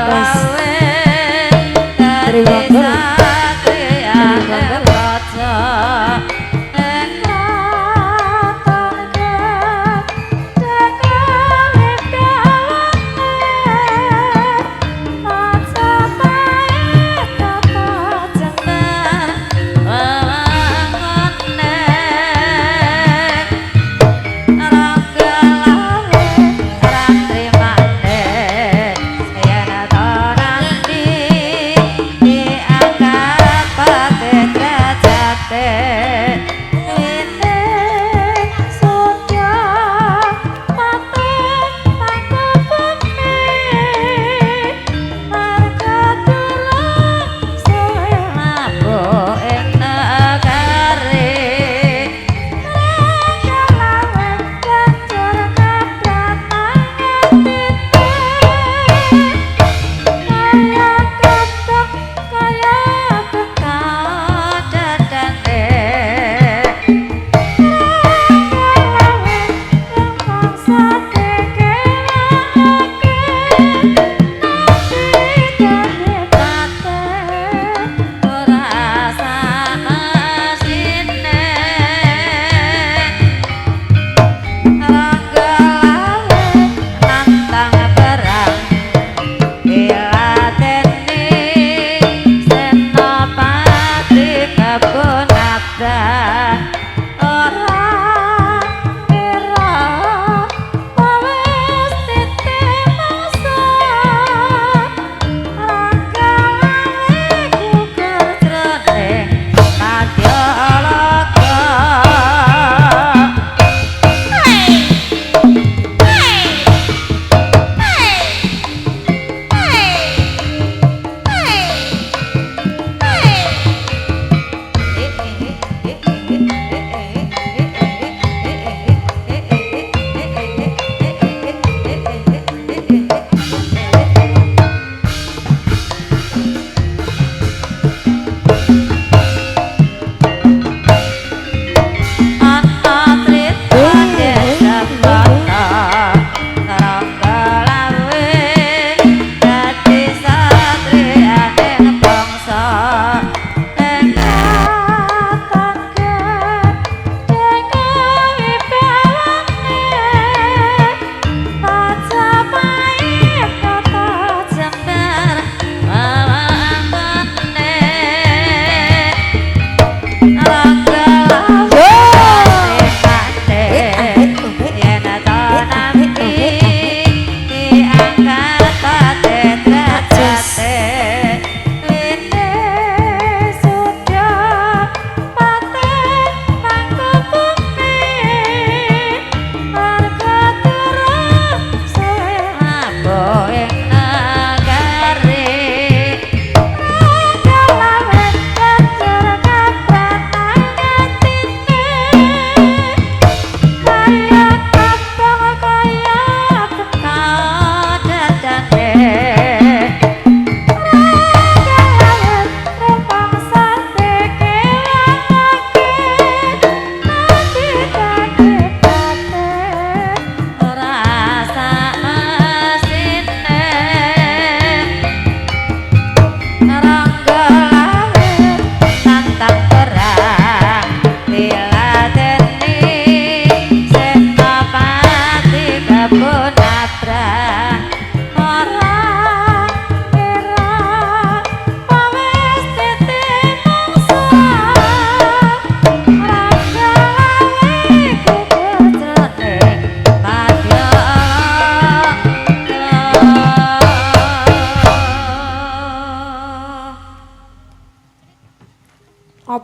wes terima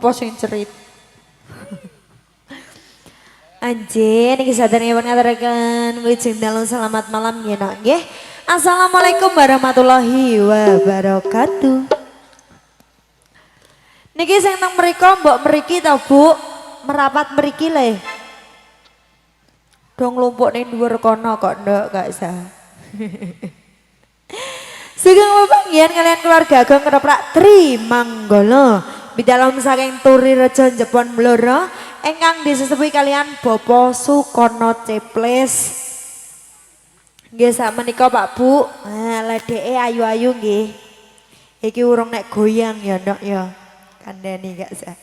Apa sing cerit? Anjir, niki sadane pun ngaturaken wilujeng dalu selamat malam ya nak nggih. Assalamualaikum warahmatullahi wabarakatuh. Niki sing teng mriku mbok mriki ta Bu? Merapat mriki le. Dong lumpuk ning dhuwur kono kok nduk gak sah. Sugeng pepanggihan kalian keluarga Ageng Ketoprak Trimanggala. Bidalem saking Turi Rejo Jepon Blora ingkang disesepuhi kalian Bopo Sukono Ceples Nggih sak menika Pak Bu. Nah, ledeke ayu-ayu nggih. Iki urung nek goyang ya ndok ya. Kandhani gak sah.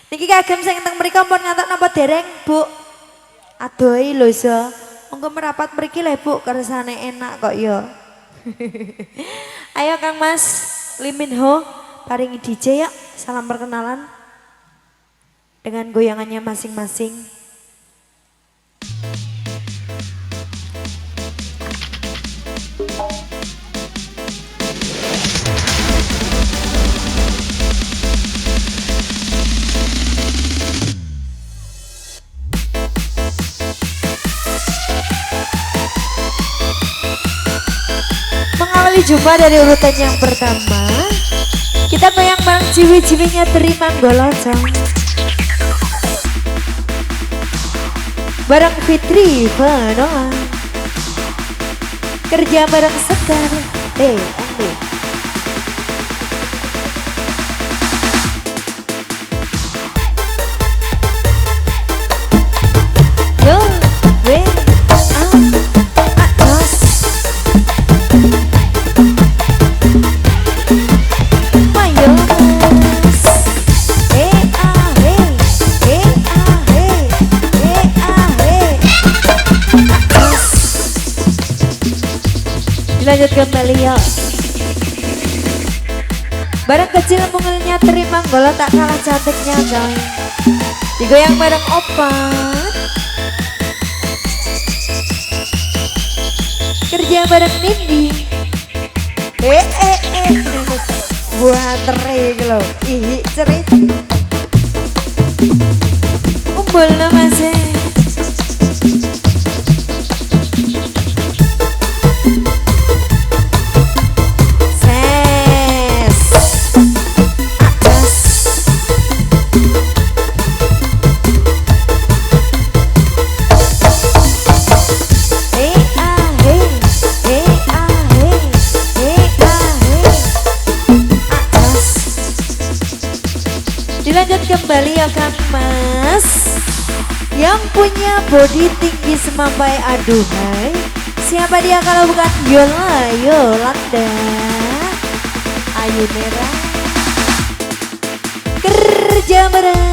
Niki kagem sing teng mriku pun nyatok napa dereng, Bu? Adohi lho so. Monggo merapat mriki lho Bu, kersane enak kok ya. Ayo Kang Mas Lee Min Ho paringi DJ ya. Salam perkenalan dengan goyangannya masing-masing. Mengawali jumpa dari urutan yang pertama, kita goyang bareng ciwi-ciwinya terima golocong. Bareng Fitri Penola, kerja bareng Sekar Andi. Yo, we, atas. Lanjut kembali ya. Barang kecil mungilnya terima golok tak kalah cantiknya coy. Digoyang bareng opa. Kerja bareng Nindi. Buat terik loh. Ih cerit. Kumpul masih. Dilanjut kembali ya Kang Mas, yang punya body tinggi semampai aduhai. Siapa dia kalau bukan Yolanda Ayu Merah. Kerja bareng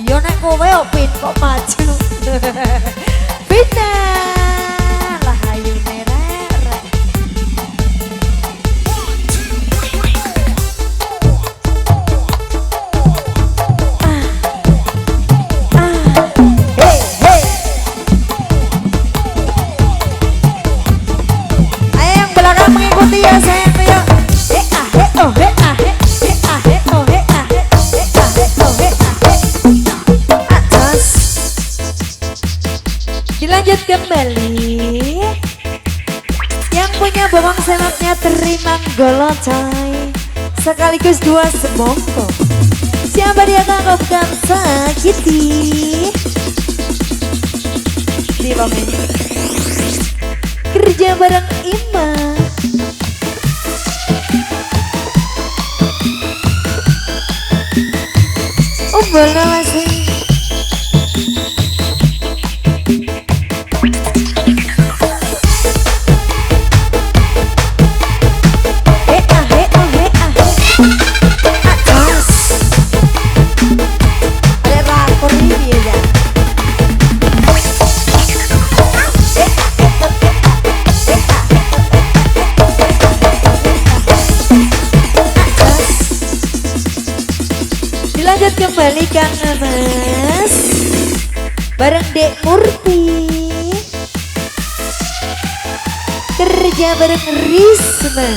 Yona kowe opin kok maju. Pina lah Ayu Merah. Mengikuti ya sayang ya. Atas. Dilanjut kembali. Yang punya bawang senatnya terima golocoy. Sekaligus dua semongko. Siapa dia kalau bukan sakiti. Di momen kerja bareng Ima. Oh boleh masih. Atas. Ada rakor ini ya. Dilanjut kembali Kang Mas bareng Dek Murti. Kerja bareng Risma.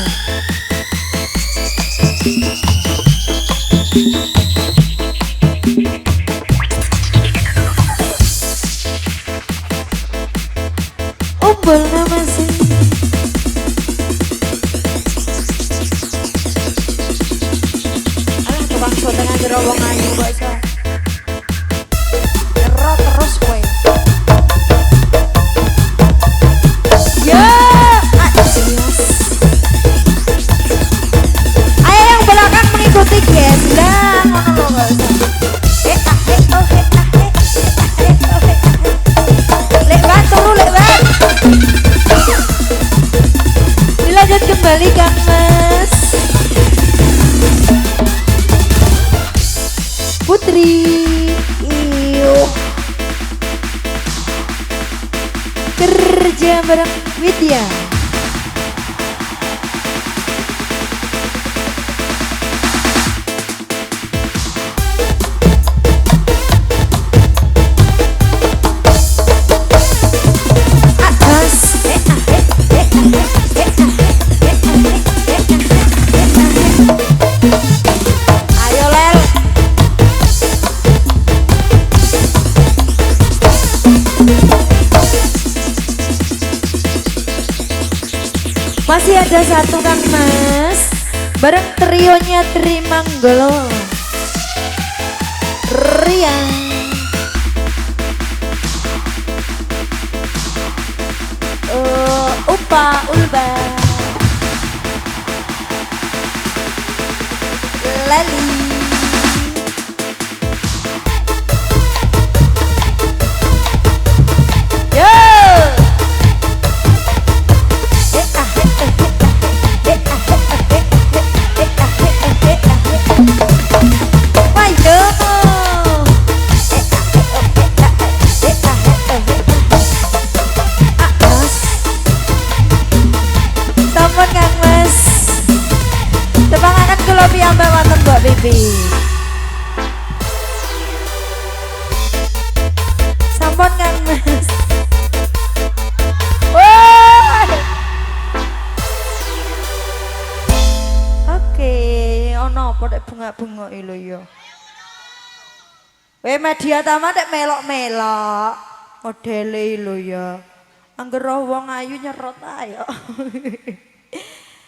Umbul nama sih. Bangso dengan gerowong ayu bakso. Erot terus kowe. Ya, adios. Ayo yang belakang mengikuti gendang ngono lho bakso. Lek ban turu lek ban. kembali Kang Mas Putri. Iyo kerja bareng Widya. Masih ada satu Kang Mas, bareng trionya Trimanggolo. Riang. Upa Ulba. Lali. Sampun Kang Mas. Oke, ono apa dek bunga-bunga lho ya. Media Tama dek melok-melok. Modele lho ya. Angger roh wong ayu nyerot ayo.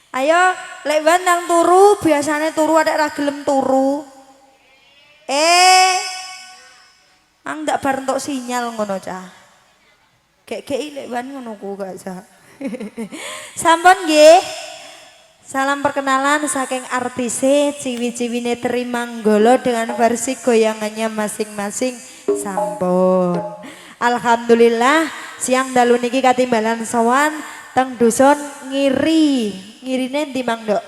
Ayo, lek nang turu biasanya turu ada ra gelem turu. Ndak bar entuk sinyal ngono cah. Kek lek ngono ku gak cah. Sampun nggih. Salam perkenalan saking artise ciwi-ciwine Trimanggolo dengan versi goyangannya masing-masing. Sampun. Alhamdulillah siang dalu niki katimbalan sowan teng dusun ngirine ndi Mang Nduk?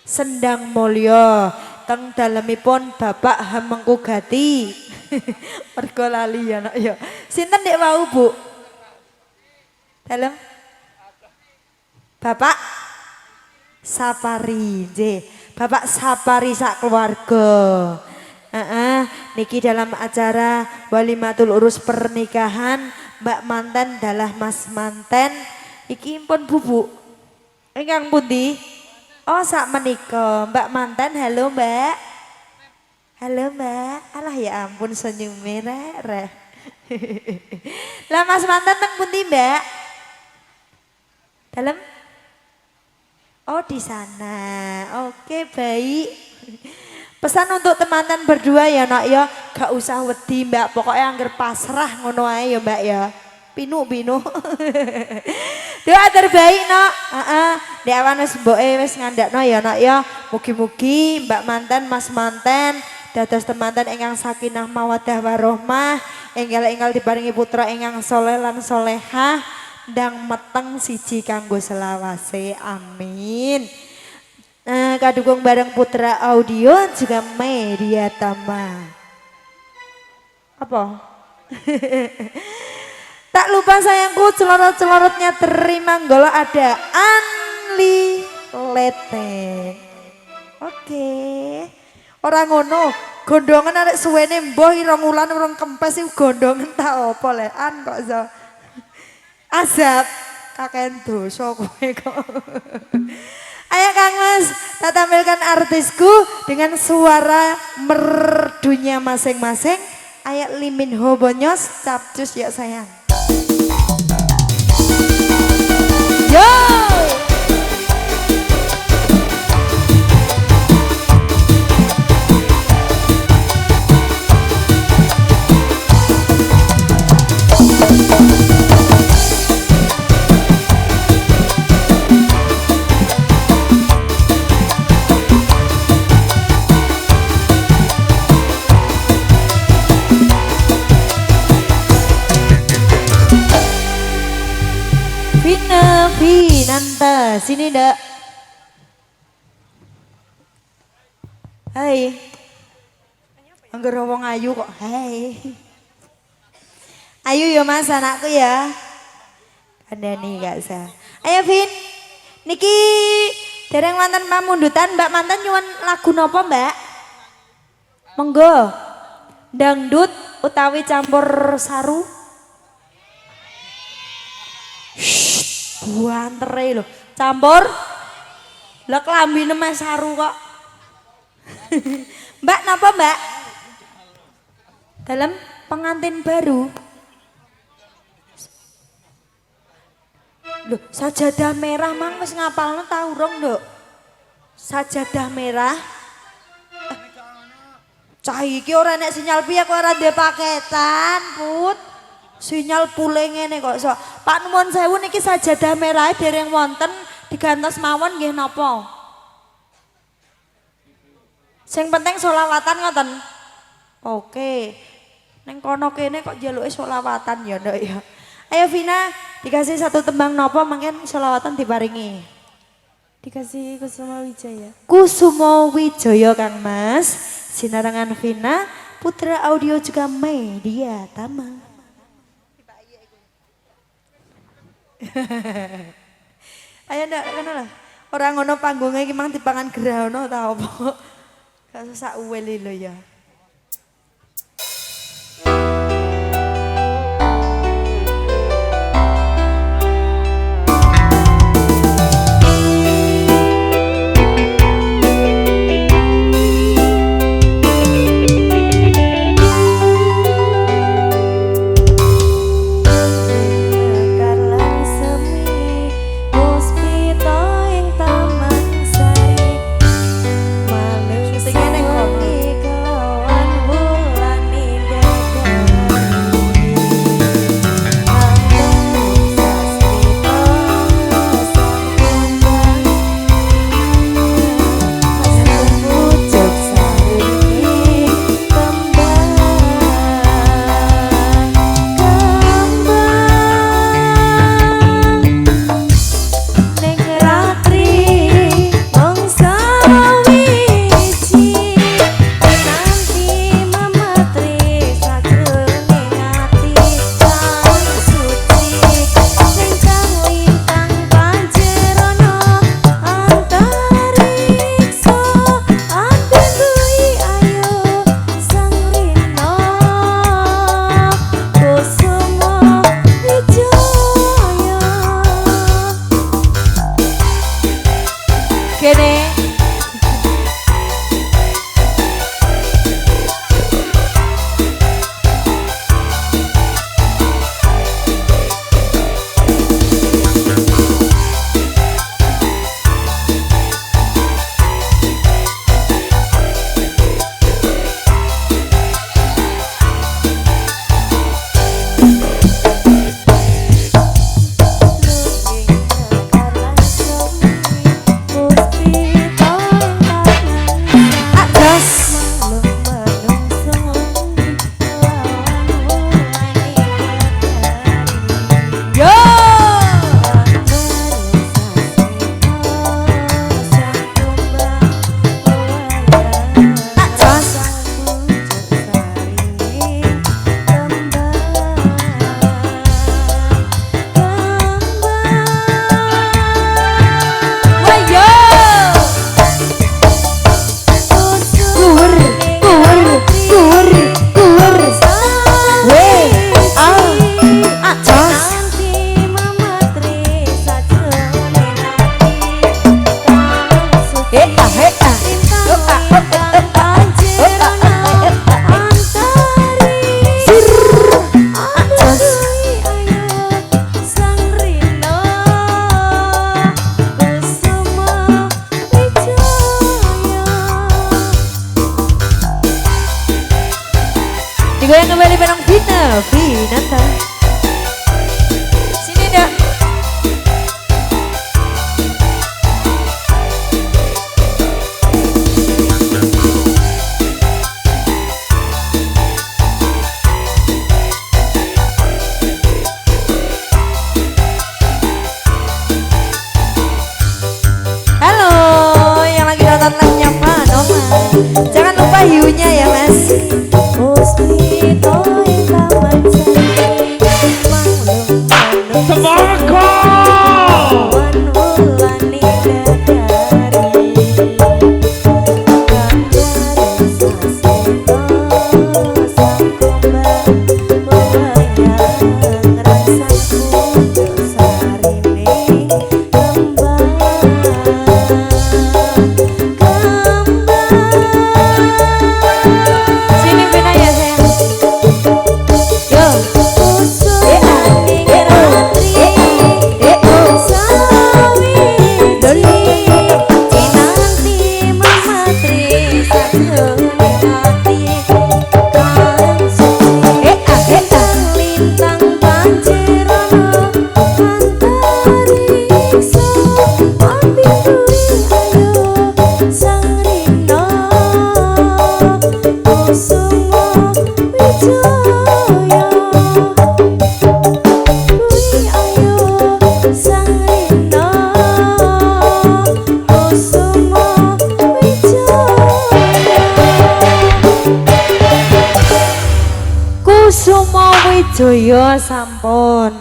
Sendang Mulya teng dalemipun Bapak Hamengku Gati. Mergo lali ya nak ya. Sinten Dek wau Bu? Dalem? Bapak Sapari, nggih. Bapak Sapari sak keluarga. Niki dalam acara walimatul urus pernikahan Mbak Manten dalah Mas Manten. Iki pun bubuk. Ingkang pundi? Oh sak menika Mbak Manten. Halo Mbak. Halo Mbak. Alah ya ampun senyum merah. Lah Mas Manten teng pundi Mbak? Dalam? Oh di sana. Oke baik. Pesan untuk teman-teman berdua ya nak ya, gak usah wedi Mbak, pokoknya angger pasrah ngono ae ya Mbak ya. Pinu. Doa terbaik nak. Di awan wis mboke wis ngandakno ya nak ya. Mugi-mugi Mbak Manten, Mas Manten dados temanten ingkang sakinah mawaddah warahmah, enggal-enggal diparingi putra ingkang saleh lan salehah, ndang meteng siji kanggo selawase. Amin. Kadukung bareng Putra Audio juga Media Tama. Apa? Tak lupa sayangku celorot-celorotnya Trimanggolo ada Anli Leteng. Oke. Orang ngono, gondongan arek suwene mbah irung wulan urung kempes iku gondongan tak apa lekan kok iso. Azab kakean dosa kowe kok. Ayo Kang Mas, tak tampilkan artisku dengan suara merdunya masing-masing. Ayo Limin Ho Bonyos, capcus ya sayang. Yo! Vina Vinanta, sini ndak. Hai. Angger wong ayu kok. Hai. Ayu ya Mas anakku ya. Kandani gak sah. Ayo Vin. Niki dereng mantan pamundutan Mbak mantan nyuwun lagu nopo Mbak? Monggo. Dangdut utawi campur saru. Buantere lho, campur. Lah klambine Mas saru kok. Mbak napa Mbak? Dalam pengantin baru. Loh, sajadah merah mang wis ngapalno ta urung, Nduk? Sajadah merah. Cah iki ora nek sinyal piye kok ora ndek paketan, Put. Sinyal pule ngene kok. So, Pak nuwun sewu niki sajadah merah dereng wonten digantos mawon nggih napa? Sing penting selawatan ngoten. Oke. Neng kono kene kok njaluke selawatan ya, Nduk ya. Ayo Vina, dikasih satu tembang napa mungkin selawatan diparingi. Dikasih Kusuma Wijaya. Kusuma Wijaya Kang Mas. Sinarangan Vina, Putra Audio juga Media Tama. Ayo ndak kena lah. Orang ngono panggungnya iki mang dipangan gerahana ta apa? Gak sak uwel lho ya. Digoyang kembali bareng Vina, Vinanta. Sini dah. nonton live-nya Pak Noma. Jangan lupa hiunya ya Mas. Puspito ing taman sari manglung manung Semarko. wan wulane kadari gambare sasena sang kombang mewayang rasaku sarine kembang Sini Vina ya sayang. Yo. Kusumo Wijaya sampun.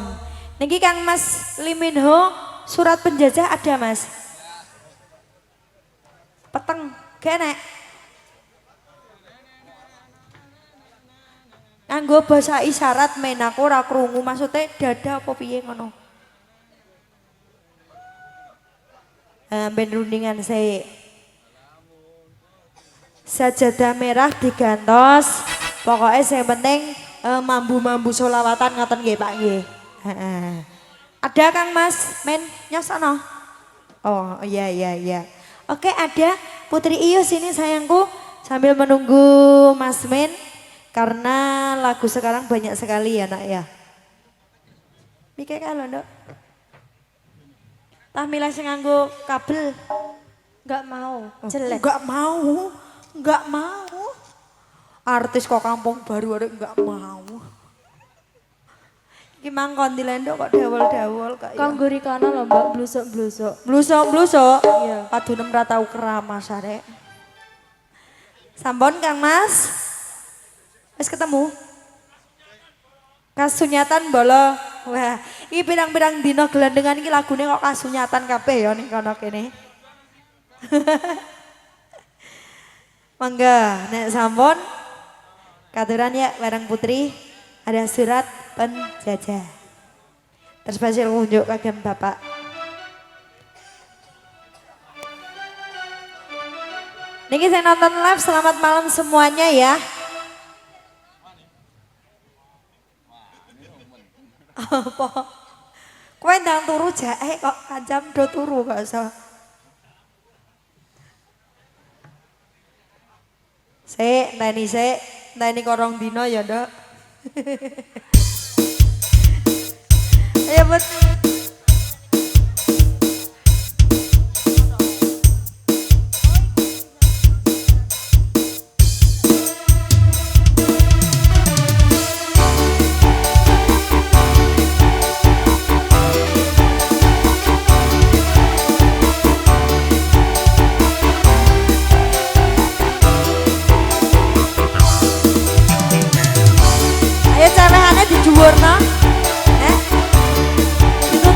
Niki Kang Mas Lee Min Ho surat penjajah ada Mas. Peteng kene. Nganggo basa isyarat men aku ora krungu maksudnya dada apa piye ngono. Ben rundingan saya. Sajadah merah digantos. Pokoknya yang penting mambu-mambu solawatan ngoten nggih Pak nggih. Ada Kang Mas men nyosono. Oh iya iya iya. Oke ada Putri Iyus ini sayangku sambil menunggu Mas Men karena lagu sekarang banyak sekali ya nak ya. Mikir kalau ndok. Tahmila sing nganggo kabel. Nggak mau, jelek. Enggak mau. Enggak mau. Artis kok kampung baru ada enggak mau. Iki mangkon di lendok kok dawol-dawol kok. Kanggo rikana lho Mbak blusuk-blusuk. Blusuk-blusuk. Iya. Padunem ra tau keramas arek. Sampun Kang Mas. Wis ketemu. Kasunyatan bolo. Wah, iki pirang-pirang dina gelandengan iki lagune kok kasunyatan kabeh ya ning kono kene. Mangga nek sampun katuran ya bareng Putri ada surat penjajah. Terspesial unjuk kagem Bapak. Niki saya nonton live, selamat malam semuanya ya. Apa? Kowe ndang turu jae kok kancam do turu gak usah. Enteni korong dino ya, Dok. Ayo, Bud. Ayo celehannya dijuwurna. Itu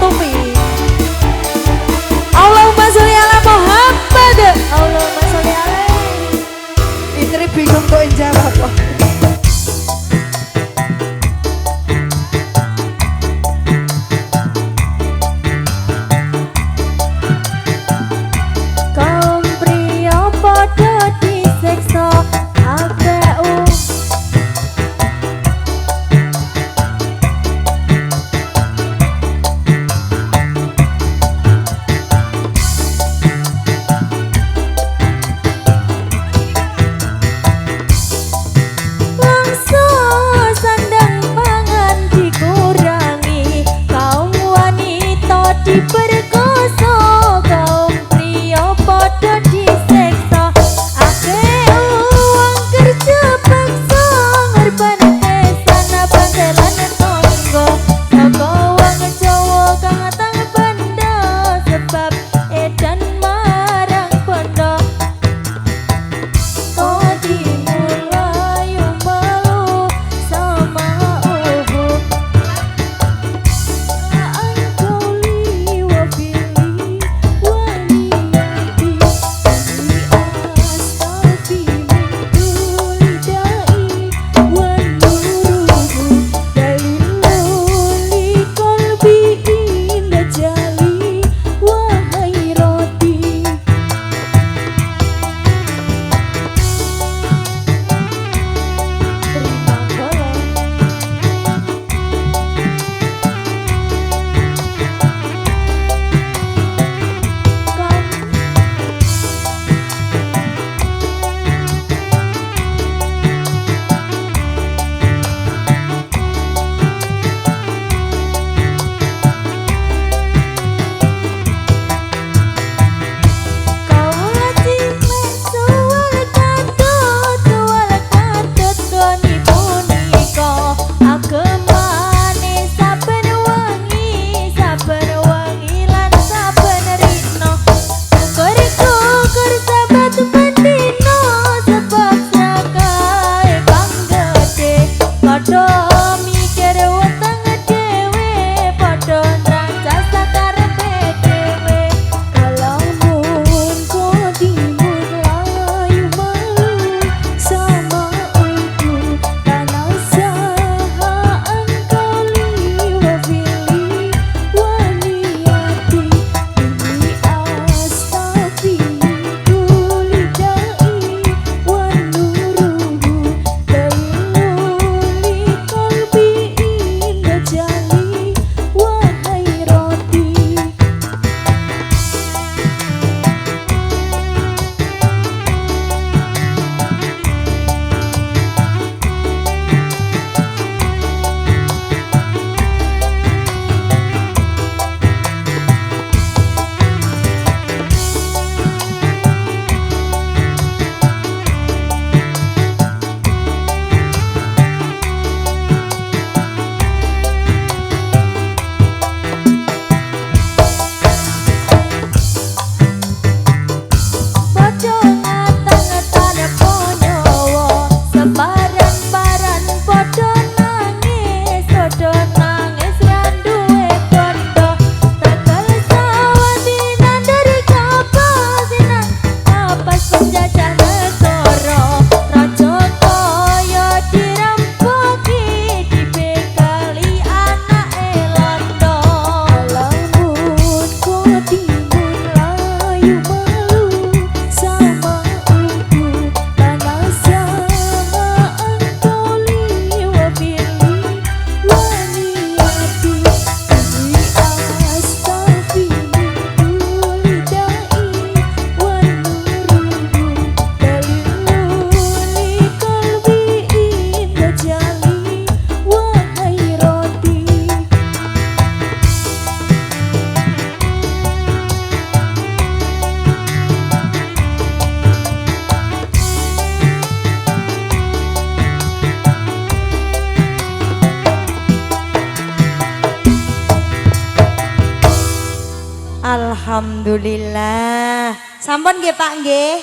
Alhamdulillah. Sampun nggih Pak nggih.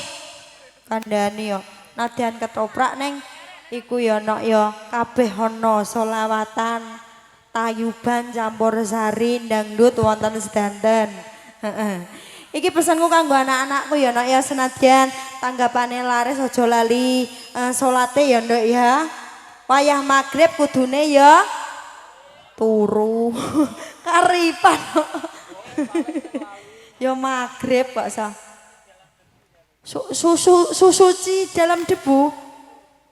Kandhani yo nadyan ketoprak neng iku ya nok ya kabeh ana selawatan, tayuban campur sari dangdut wonten sedanten. Heeh. Iki pesanku kanggo anak-anakku ya nok ya senadyan tanggapane laris aja lali salate ya nduk ya. Wayah magrib kudune ya turu. Karipan. Ya magrib kok sa. Suci dalam debu.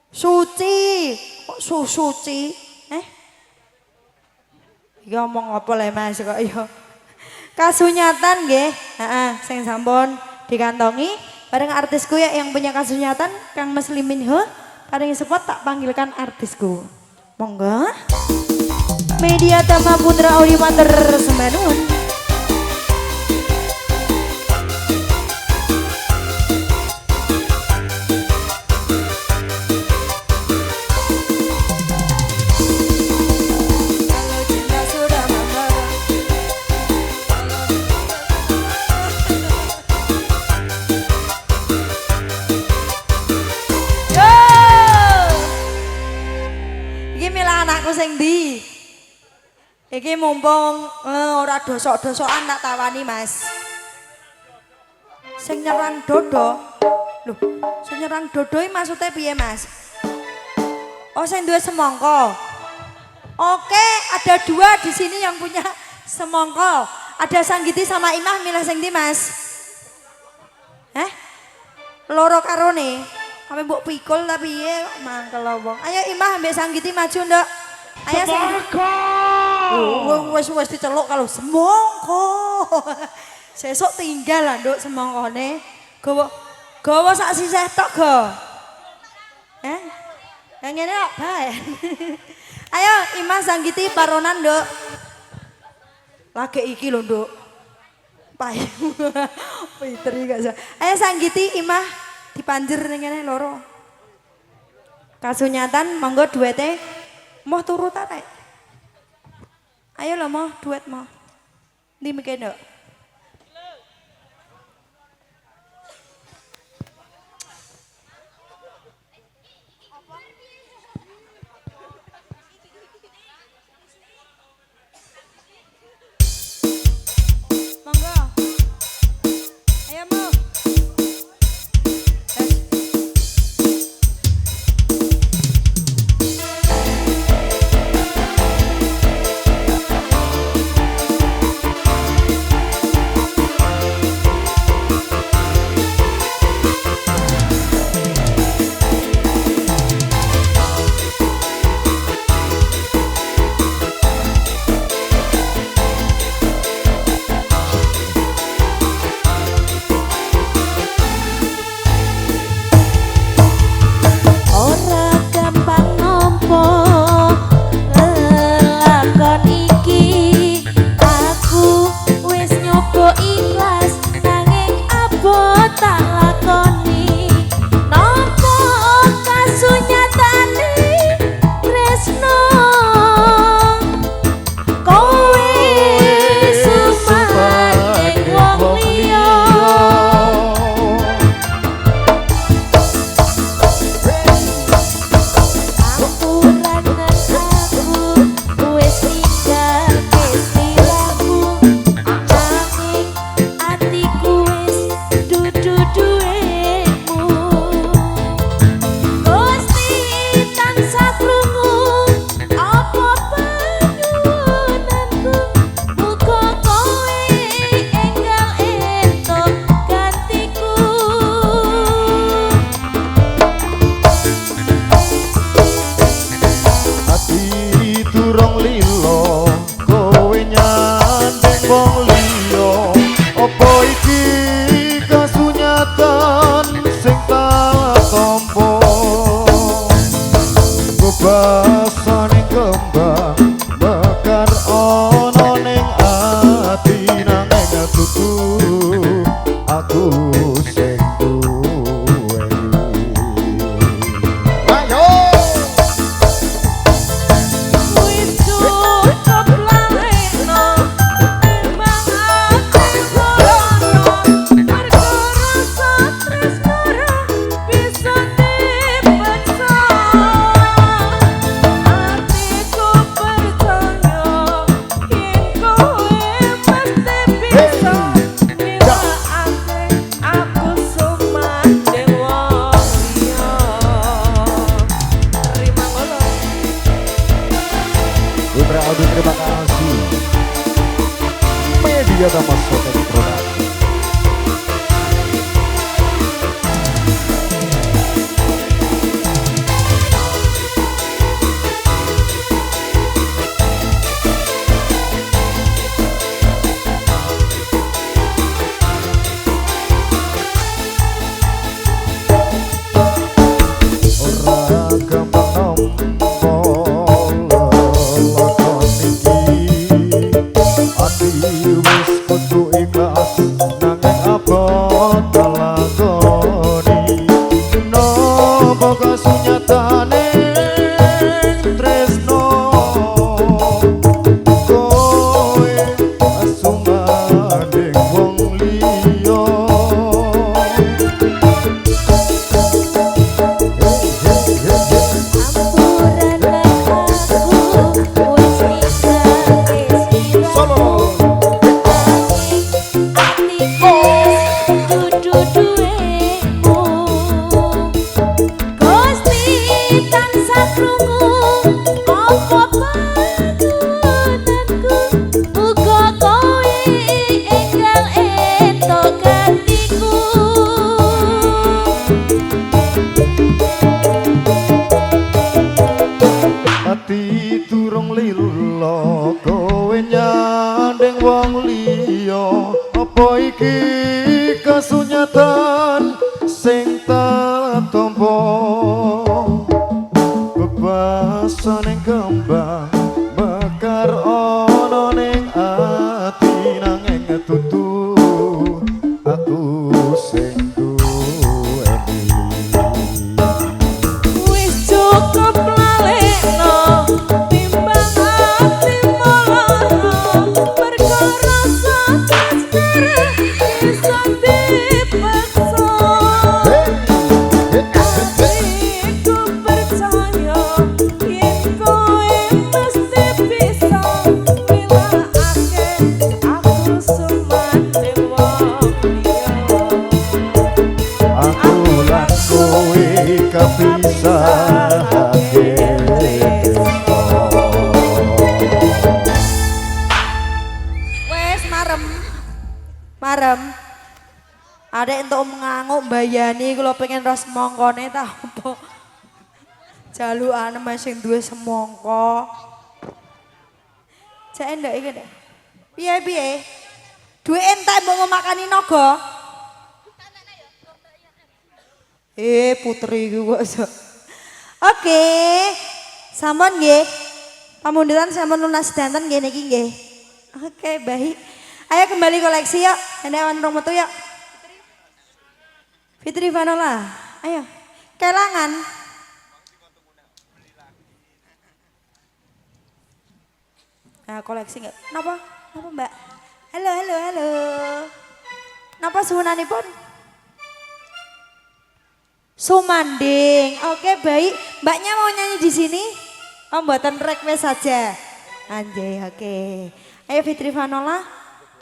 Suci. Kok suci? Ya ngomong apa le Mas kok ya. Kasunyatan nggih. Heeh, sing sampun dikantongi bareng artisku ya yang punya kasunyatan Kang Muslimin Ho. Paring support tak panggilkan artisku. Monggo. Media Tama Putra Audi Mater Semanun. Anakku sing ndi? Iki mumpung ora dosok-dosokan tak tawani Mas. Sing nyerang dodo. Loh, sing nyerang dodo iki maksudnya piye Mas? Oh, sing duwe semangka. Oke, ada dua di sini yang punya semangka. Ada Sanggiti sama Imah, milih sing ndi Mas? Loro karone. Sampai mbok pikul tapi piye mangkel wong. Ayo Imah ambek Sanggiti maju nduk. Ayo semangka. Wes diceluk kalau semangka. Sesuk tinggal lah nduk semangkane. Gawa sak sisih tok go. Yang ngene kok bae. Ayo Imah Sanggiti paronan nduk. Lagi iki lho nduk. Payu. Pinter gak sih. Ayo Sanggiti Imah dipanjer ning kene loro. Kasunyatan monggo duete moh turu ta rek. Ayo lho moh duet moh. Ndi meke nduk. Monggo. Ayo moh. Priyatama Sotek Production. Wong liya apa iki kasunyatan sing tak tampa bebasan ing kembang mekar ana ning ati nanging tutu aku sing duweni Wis cukup lalekno timbang ati moloro perkara sakjane bisa dipaksa. Aku percaya yen kowe mesti bisa nilakake aku sumane wong liya. aku lan kowe kepisahake Wes marem. Marem. Adek entuk nganguk mbayani kula pengen ros semongkone ta apa. Jalukane mas sing duwe semongko. Cek endak iki, Dek. Piye? Duwe entek mbok makani naga. Putri iki kok. Oke. Sampun nggih. Pamundutan sampun lunas danten nggih niki nggih. Oke, baik. Ayo kembali koleksi yuk. Hendak wan metu yuk. Fitri Vanola, ayo. Kelangan. Nah, koleksi nggak? Napa? Napa Mbak? Halo. Napa suwunanipun? Sumanding. Oke, baik. Mbaknya mau nyanyi di sini? Oh, mboten request saja. Anjay, oke. Ayo Fitri Vanola,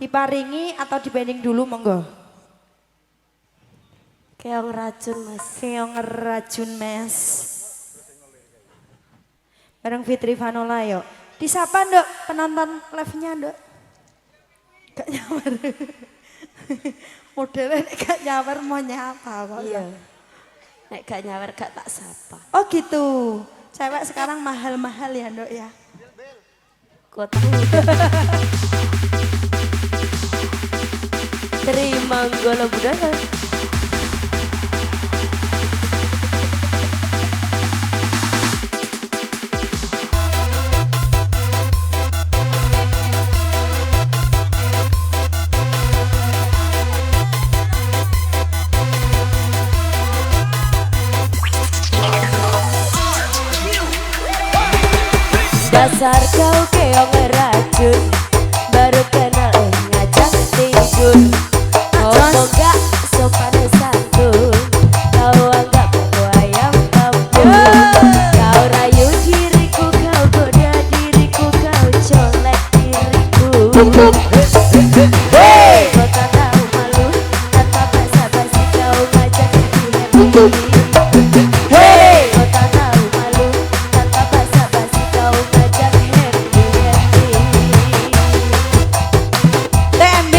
diparingi atau dibanding dulu monggo. Keong racun mas. Keong racun mes. Bareng Fitri Vanola yuk. Disapa Nduk penonton live-nya Nduk. Gak nyamar. Modelnya gak nyamar mau nyapa kok. Iya. Nek gak nyawer gak tak sapa. Oh gitu. Cewek sekarang mahal-mahal ya Nduk ya. Kotu. Terima golo budaya. Dasar kau keong racun, baru kenal ngajak tidur. Ngomong gak sopan santun, kau anggap aku ayam kampung. Kau rayu diriku, kau goda diriku, kau colek diriku. Kau tak tahu malu, tanpa basa-basi kau ngajak happy. Kau tak tahu malu, tanpa basa-basi kau ngajak happy. TMB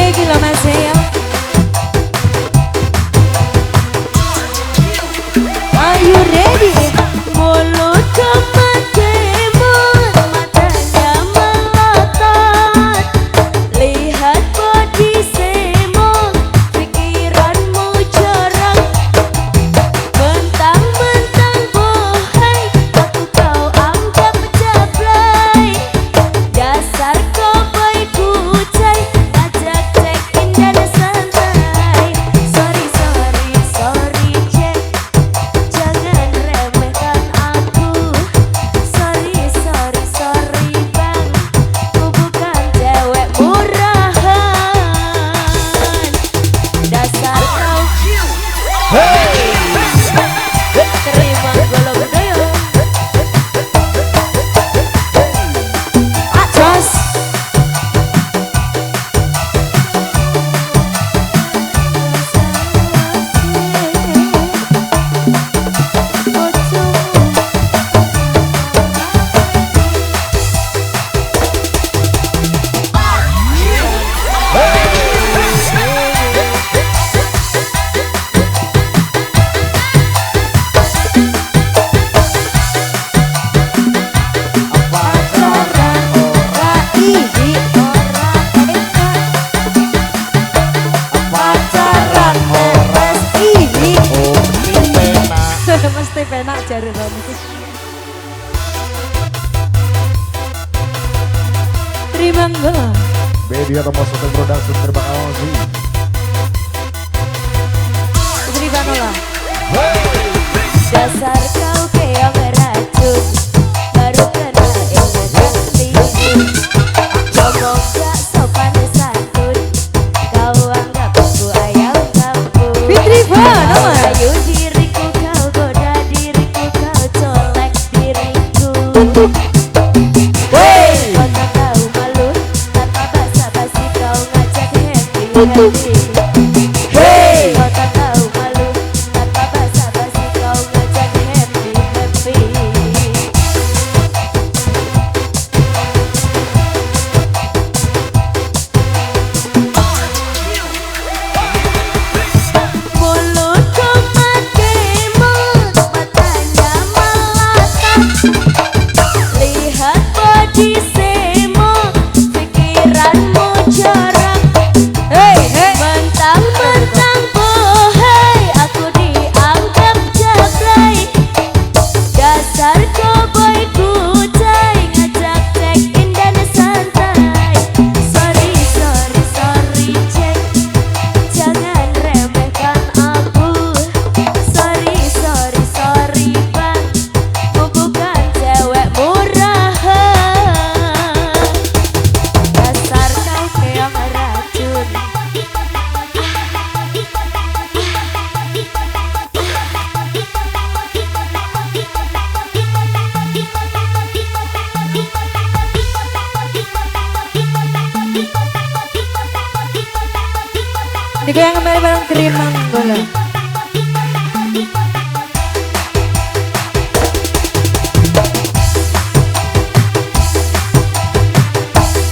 Media Romo Soteng Production, terima kasih. Putri Vanola. Dasar kau keong racun, baru kena ingat tidur. Ngomong gak sopan santun, kau anggap aku ayam kampung. Fitri Vanola. Ayu diriku kau goda diriku kau colek diriku. Wey. Kau tak tahu malu, tanpa basa-basi kau ngajak happy. Hey. Kau tak tahu malu, tanpa basa-basi kau ngajak happy. Mulutku matemut, matanya melata. Lihat body semo, pikiranmu jorok. Hey, hey. Mentang-mentang bohai, aku dianggap jablay. Dasar cowboy kucai, ngajak check in dan santai. Sorry, sorry, sorry cek, jangan remehkan aku. Sorry, sorry, sorry bang, ku bukan cewek murahan. Dasar kau keong racun. Dika yang kembali bareng Kerimang bola.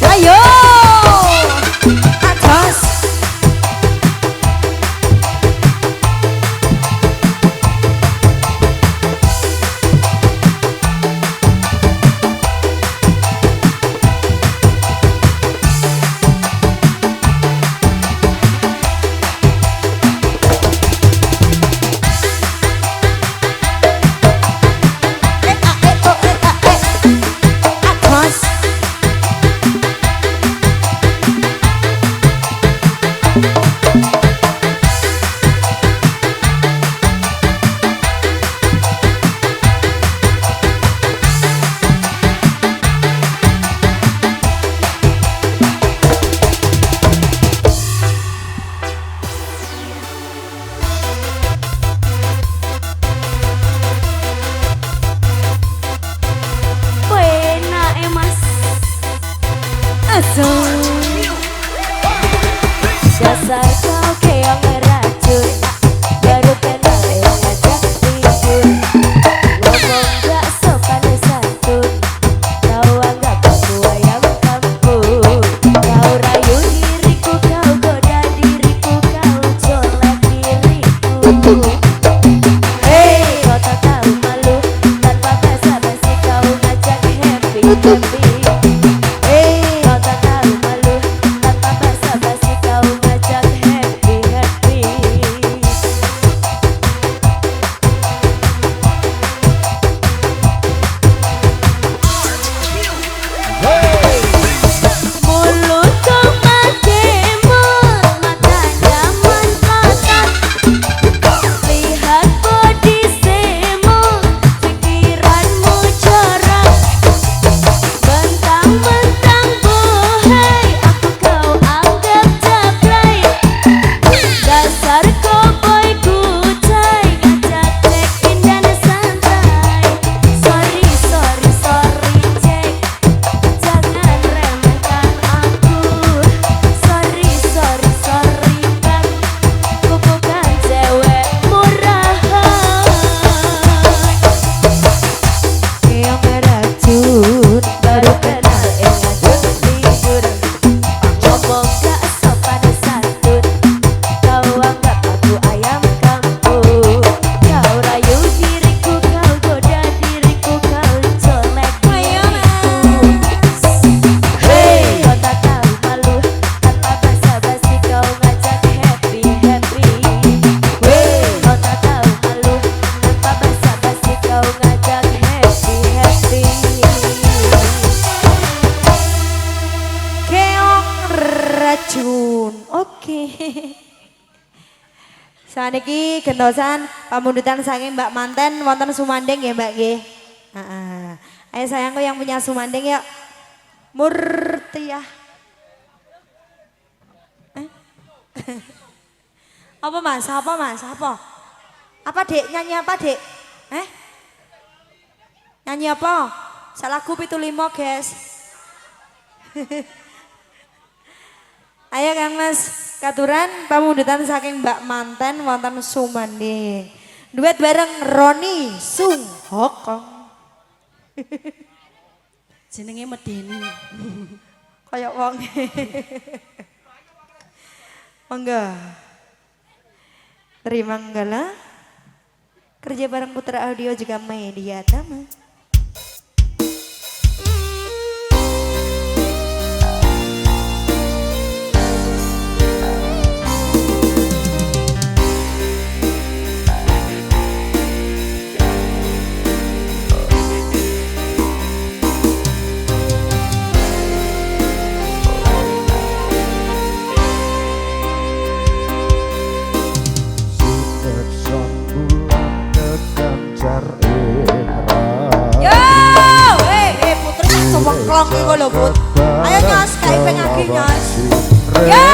Ayo, atas. Saniki gentosan pamundutan saking Mbak Manten wonten Sumanding ya Mbak nggih. Heeh. Ayo sayangku yang punya Sumanding yuk. Murtiah. Apa Mas? Apa Mas? Apa? Apa Dek? Nyanyi apa Dek? Nyanyi apa? Salagu 75 guys. Ayo Kang Mas, katuran pamundutan saking Mbak Manten wonten Sumanding. Duet bareng Roni Sung Hokong. Jenenge medeni. Kayak wong. Mangga. Terima enggak kerja bareng Putra Audio juga Media Tama. Wengklong iku lho Put. Ayo nyos kae pengagi nyos. Ya.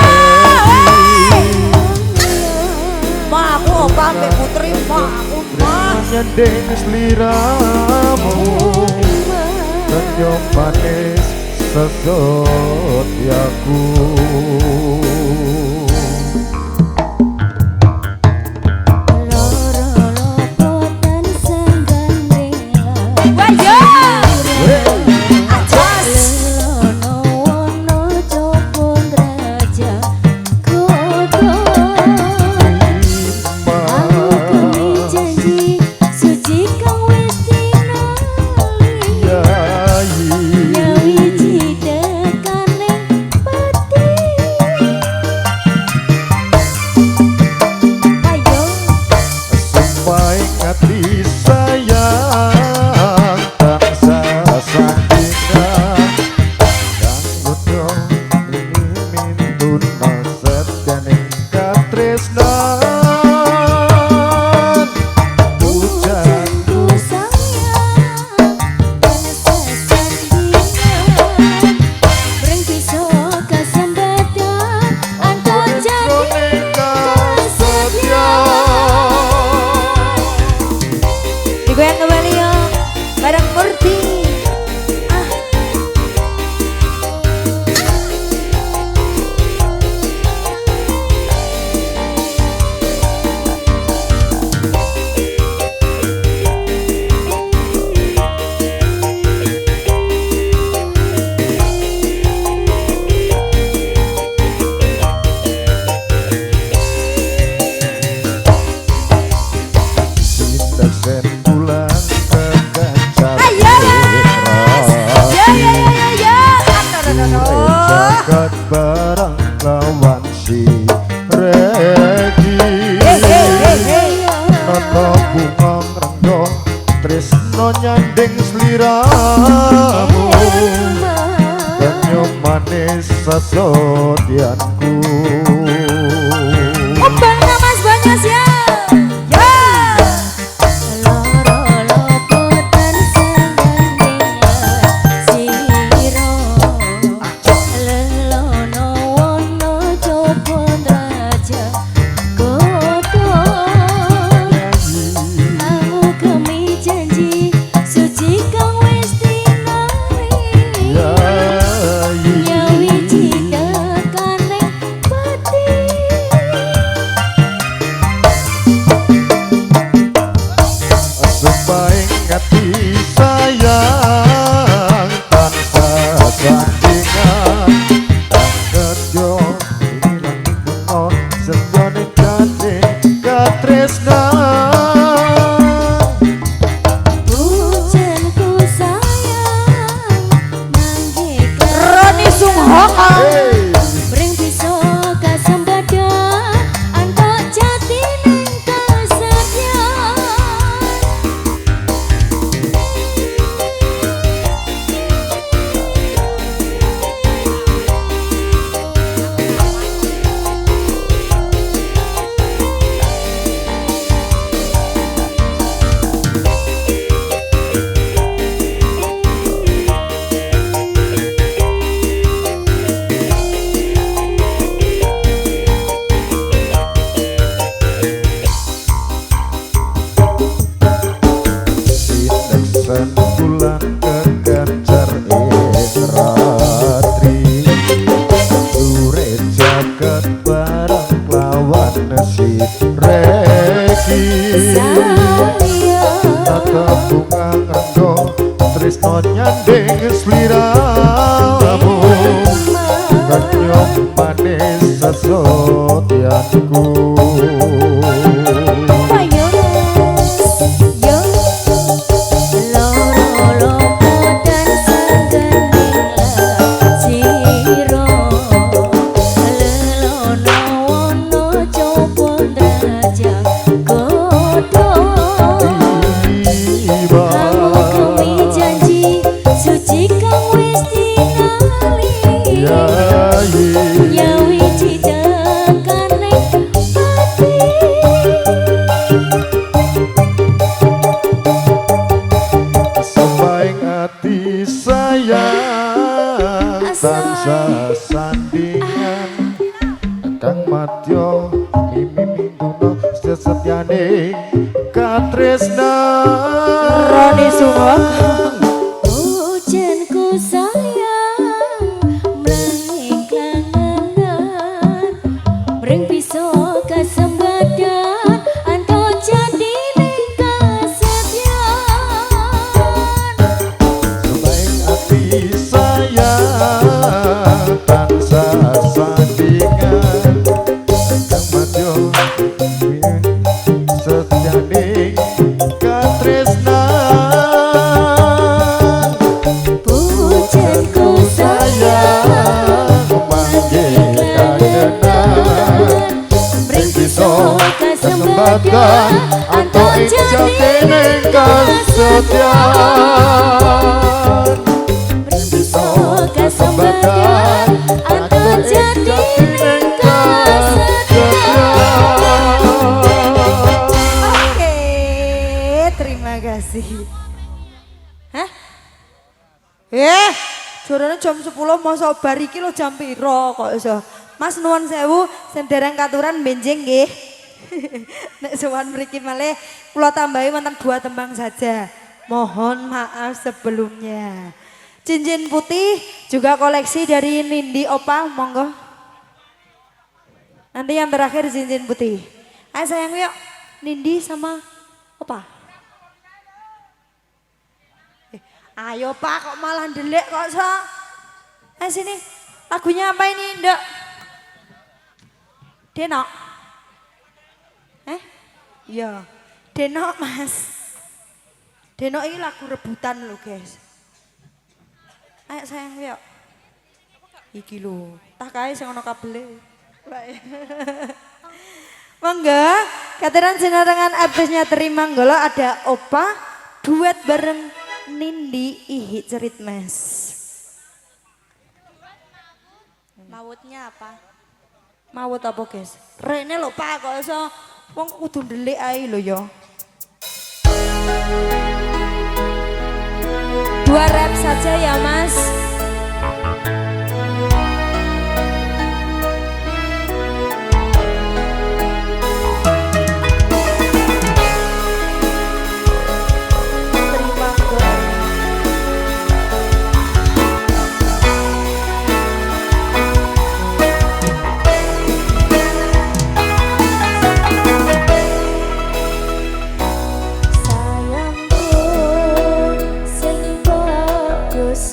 Ma aku opa mbek putri ma aku ma. Nyending sliramu senyum manis sesotyaku. Digoyang kembali yuk, bareng Murti. Barang lawan si Regi Nono bunga ngrenggo tresno nyanding sliramu Senyum manis sesodianku. Kembang Mas Banyos ya. iki sayang tata bunga nganggo tresno nyanding sliramu kenyong manis sesotyanku Ayo yo loro dan sanggening siro lelono wono coba drajang godho tiba kami janji suci kang wis tingali nyawi cidakane pati Sebaik hati sayang tansah sandingan Kang Matyo mimi duno sesetyane katresnan Roni Sumogo. hujanku sayang mreng klangenan mreng bisa kasembadan anto jadi ning kasetyan Sebaik hati sayang tansah sandingan Kang Matyo setyane katresnan hujanku sayang manggih kagenan mreng bisa kesempatan anto ijate ning kasetyan bisa kesempatan anto jadi ning kasetyan Oke, terima kasih. Hah? Jorone jam 10 masa bar iki lho jam piro kok iso. Mas nuwun sewu sing dereng katuran benjing nggih. Nek sowan mriki malih kula tambahi wonten 2 tembang saja. Mohon maaf sebelumnya. Cincin putih juga koleksi dari Nindi Opa, monggo. Nanti yang terakhir cincin putih. Ayo sayang yuk, Nindi sama Opa. Ayo Pak, kok malah ndelik kok so. Sini, lagunya apa ini Ndok? Denok? Iya, Denok Mas. Denok ini lagu rebutan loh guys. Ayo sayang yuk. Iki lho, tak kae sing ana kabele. Monggo, kateran sinarengan abisnya terima nggolo ada Opa duet bareng Nindi Ihi Cerit Mas. Mautnya apa? Maut apa guys? Rene lho Pak kok iso wong kudu ndelik ae lho ya. 2 rap saja ya Mas. Terima nggolo. Sayangku sing bagus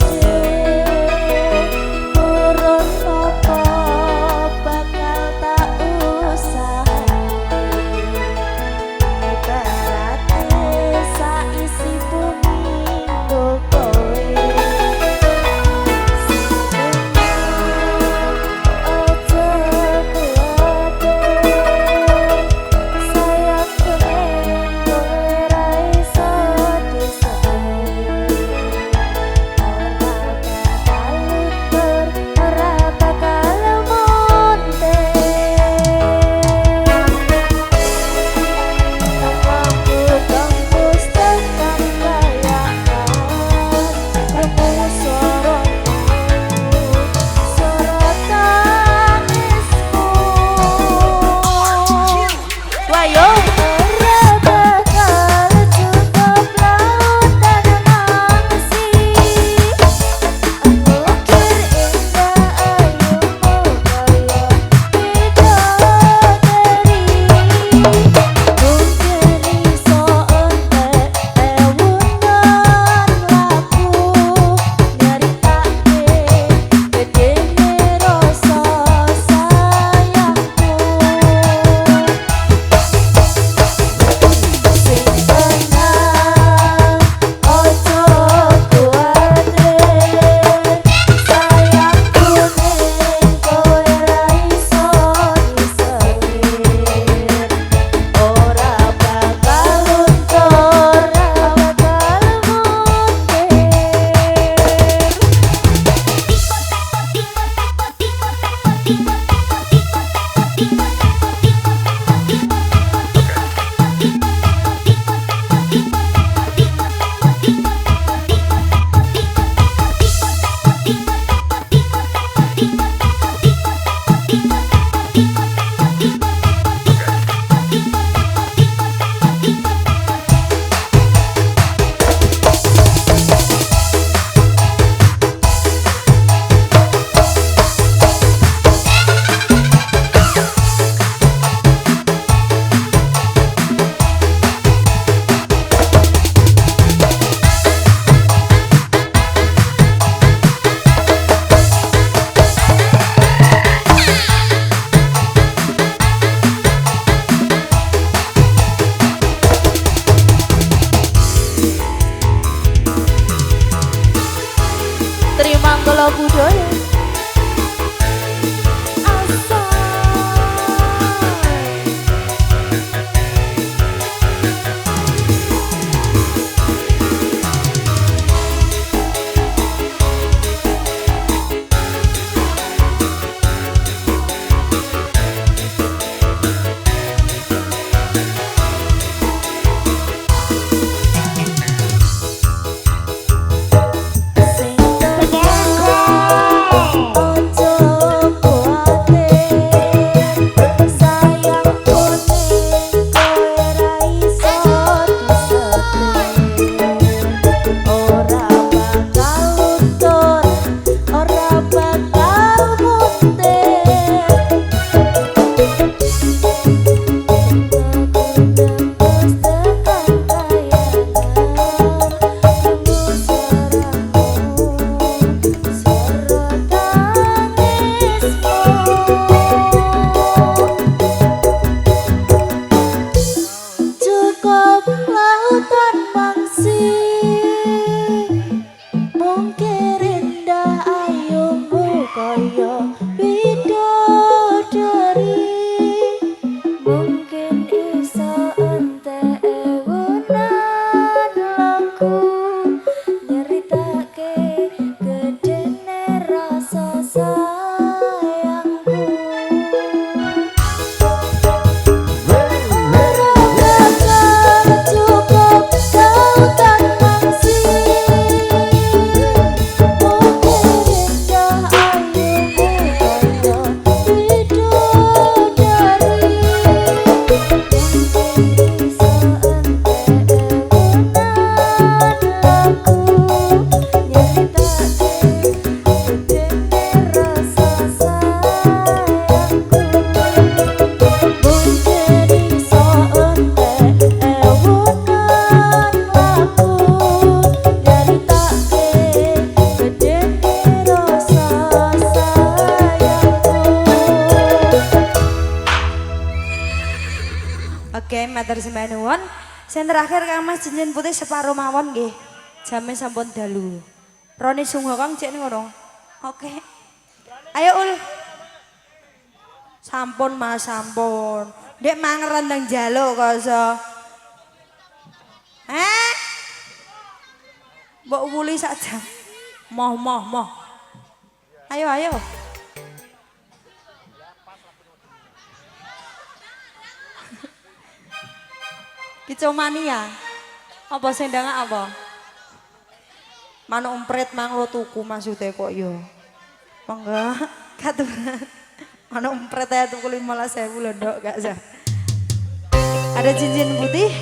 matur sembah nuwun. Sing terakhir Kang Mas cincin putih separuh mawon nggih. Jame sampun dalu. Roni sungguh Kang cek ngono. Oke. Ayo Ul. Sampun Mas sampun. Dek mangeran nang jaluk koso. Mbok wuli saja. Moh. Ayo. Kicomania. Apa sendang apa? Manuk emprit mang lo tuku maksudnya kok yo. Mangga katuran. Manuk emprit ae tuku 15.000 lho ndok gak sah. Ada cincin putih.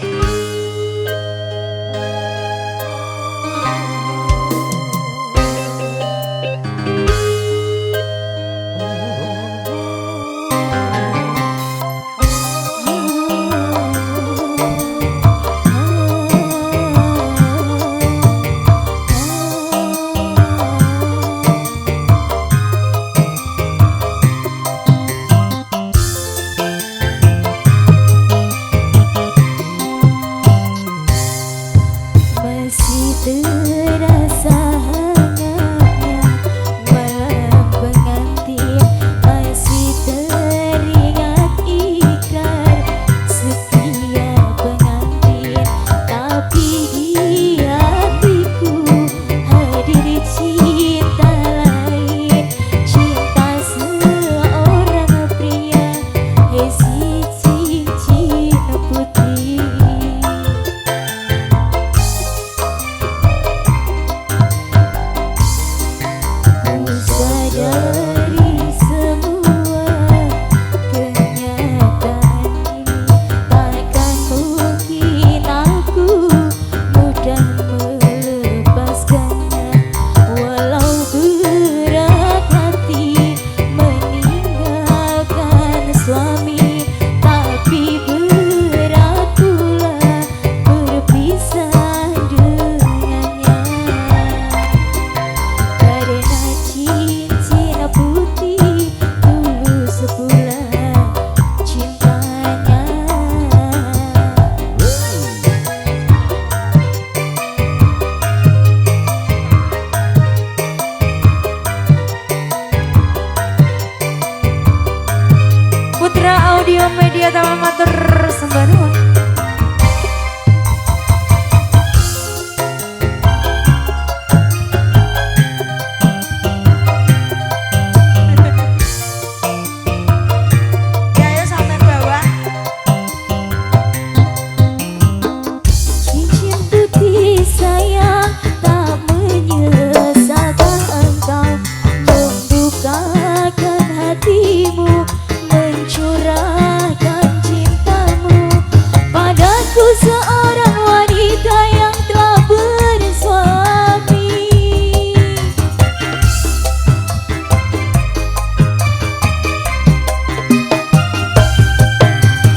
Audio Media Taman matur sembah nuwun. Ya ayo sampai bawah. Cincin putih sayang tak menyesalkan engkau membukakan hatimu mencurahkan cintamu padaku seorang wanita yang telah bersuami.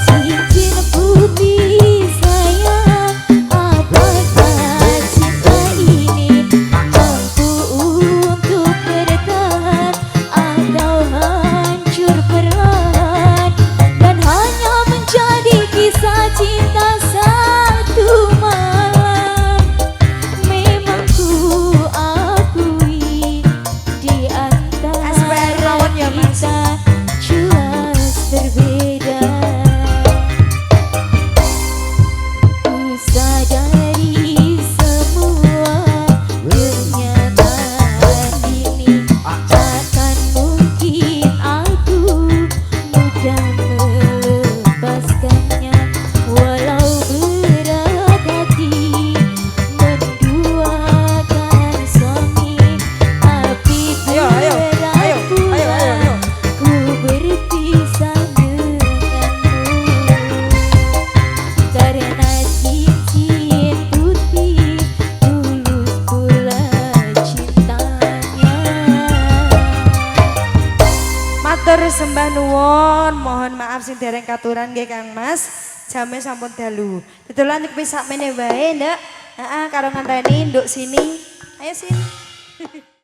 Cincin putih sayang, apakah cinta ini mampu untuk bertahan atau hancur perlahan dan hanya menjadi kisah cinta satu malam. Memang ku akui di SPR antara rawon ya, Mas. kita jelas berbeda. Ku sadari semua kenyataan ini takkan mungkin aku mudah melepaskannya walau berat hati menduakan suami tapi berat pula ku berpisah denganmu karena cincin putih tulus pula cintanya. Matur sembah nuwun, mohon maaf sing dereng katuran nggih Kang Mas. Jame sampun dalu. Dedolan iki sak mene wae, Nduk. Heeh, karo nganteni nduk sini. Ayo sini.